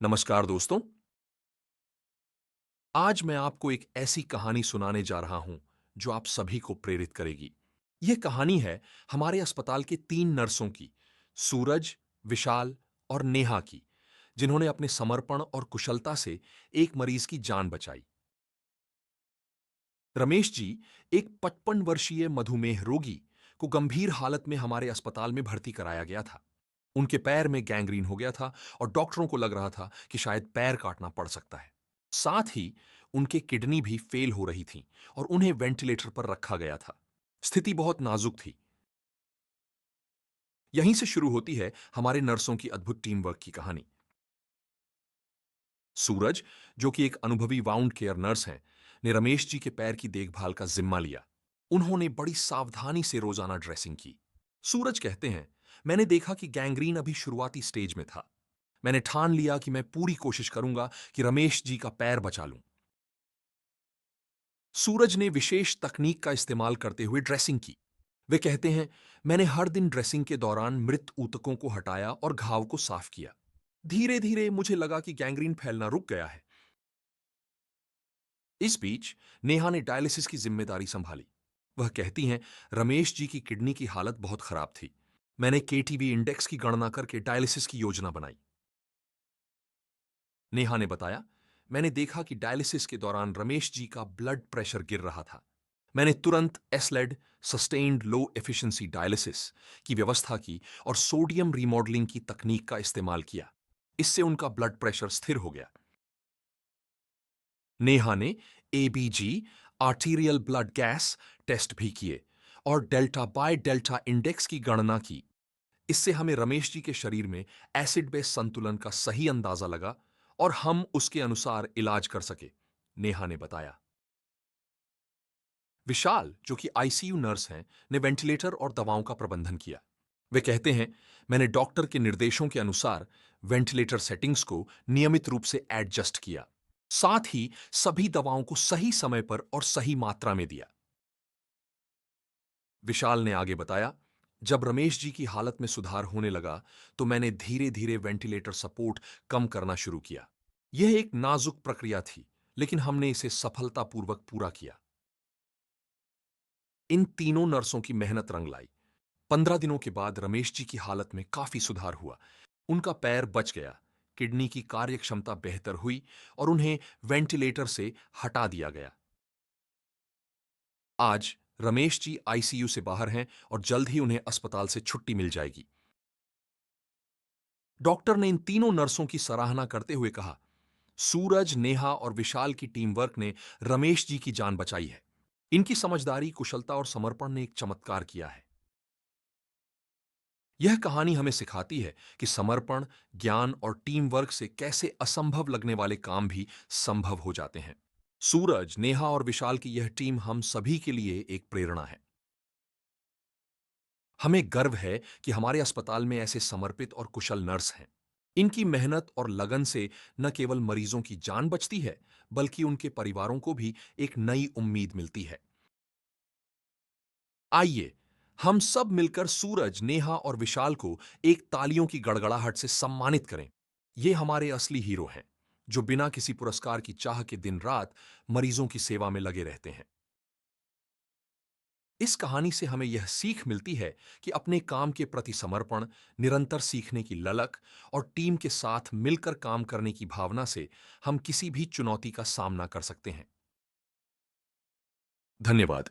नमस्कार दोस्तों। आज मैं आपको एक ऐसी कहानी सुनाने जा रहा हूं जो आप सभी को प्रेरित करेगी। यह कहानी है हमारे अस्पताल के 3 नर्सों की, सूरज, विशाल और नेहा की, जिन्होंने अपने समर्पण और कुशलता से एक मरीज की जान बचाई। रमेश जी, एक 55 वर्षीय मधुमेह रोगी को गंभीर हालत में हमारे अस्पताल में भर्ती कराया गया था। उनके पैर में गैंग्रीन हो गया था और डॉक्टरों को लग रहा था कि शायद पैर काटना पड़ सकता है। साथ ही उनके किडनी भी फेल हो रही थी और उन्हें वेंटिलेटर पर रखा गया था। स्थिति बहुत नाजुक थी। यहीं से शुरू होती है हमारे नर्सों की अद्भुत टीम वर्क की कहानी। सूरज, जो कि एक अनुभवी वाउंड केयर नर्स हैं, ने रमेश जी के पैर की देखभाल का जिम्मा लिया। उन्होंने बड़ी सावधानी से रोजाना ड्रेसिंग की। सूरज कहते हैं, मैंने देखा कि गैंग्रीन अभी शुरुआती स्टेज में था। मैंने ठान लिया कि मैं पूरी कोशिश करूंगा कि रमेश जी का पैर बचा लूं। सूरज ने विशेष तकनीक का इस्तेमाल करते हुए ड्रेसिंग की। वे कहते हैं, मैंने हर दिन ड्रेसिंग के दौरान मृत ऊतकों को हटाया और घाव को साफ किया। धीरे धीरे मुझे लगा कि गैंग्रीन फैलना रुक गया है। इस बीच नेहा ने डायलिसिस की जिम्मेदारी संभाली। वह कहती हैं, रमेश जी की किडनी की हालत बहुत खराब थी। मैंने केटीबी इंडेक्स की गणना करके डायलिसिस की योजना बनाई। नेहा ने बताया, मैंने देखा कि डायलिसिस के दौरान रमेश जी का ब्लड प्रेशर गिर रहा था। मैंने तुरंत एसलेड, सस्टेन्ड लो एफिशिएंसी डायलिसिस की व्यवस्था की और सोडियम रिमॉडलिंग की तकनीक का इस्तेमाल किया। इससे उनका ब्लड प्रेशर स्थिर हो गया। नेहा ने ABG, arterial blood gas test भी किए और डेल्टा बाय डेल्टा इंडेक्स की गणना की। इससे हमें रमेश जी के शरीर में एसिड बेस संतुलन का सही अंदाजा लगा और हम उसके अनुसार इलाज कर सके, नेहा ने बताया। विशाल, जो कि आईसीयू नर्स हैं, ने वेंटिलेटर और दवाओं का प्रबंधन किया। वे कहते हैं, मैंने डॉक्टर के निर्देशों के अनुसार वेंटिलेटर सेटिंग्स को नियमित रूप से एडजस्ट किया। साथ ही सभी दवाओं को सही समय पर और सही मात्रा में दिया। विशाल ने आगे बताया, जब रमेश जी की हालत में सुधार होने लगा तो मैंने धीरे धीरे वेंटिलेटर सपोर्ट कम करना शुरू किया। यह एक नाजुक प्रक्रिया थी, लेकिन हमने इसे सफलतापूर्वक पूरा किया। इन तीनों नर्सों की मेहनत रंग लाई। 15 दिनों के बाद रमेश जी की हालत में काफी सुधार हुआ। उनका पैर बच गया, किडनी की कार्यक्षमता बेहतर हुई और उन्हें वेंटिलेटर से हटा दिया गया। आज रमेश जी आईसीयू से बाहर हैं और जल्द ही उन्हें अस्पताल से छुट्टी मिल जाएगी। डॉक्टर ने इन तीनों नर्सों की सराहना करते हुए कहा, सूरज, नेहा और विशाल की टीम वर्क ने रमेश जी की जान बचाई है। इनकी समझदारी, कुशलता और समर्पण ने एक चमत्कार किया है। यह कहानी हमें सिखाती है कि समर्पण, ज्ञान और टीम वर्क से कैसे असंभव लगने वाले काम भी संभव हो जाते हैं। सूरज, नेहा और विशाल की यह टीम हम सभी के लिए एक प्रेरणा है। हमें गर्व है कि हमारे अस्पताल में ऐसे समर्पित और कुशल नर्स हैं। इनकी मेहनत और लगन से न केवल मरीजों की जान बचती है, बल्कि उनके परिवारों को भी एक नई उम्मीद मिलती है। आइए हम सब मिलकर सूरज, नेहा और विशाल को एक तालियों की गड़गड़ाहट से सम्मानित करें। ये हमारे असली हीरो हैं, जो बिना किसी पुरस्कार की चाह के दिन रात मरीजों की सेवा में लगे रहते हैं। इस कहानी से हमें यह सीख मिलती है कि अपने काम के प्रति समर्पण, निरंतर सीखने की ललक और टीम के साथ मिलकर काम करने की भावना से हम किसी भी चुनौती का सामना कर सकते हैं। धन्यवाद।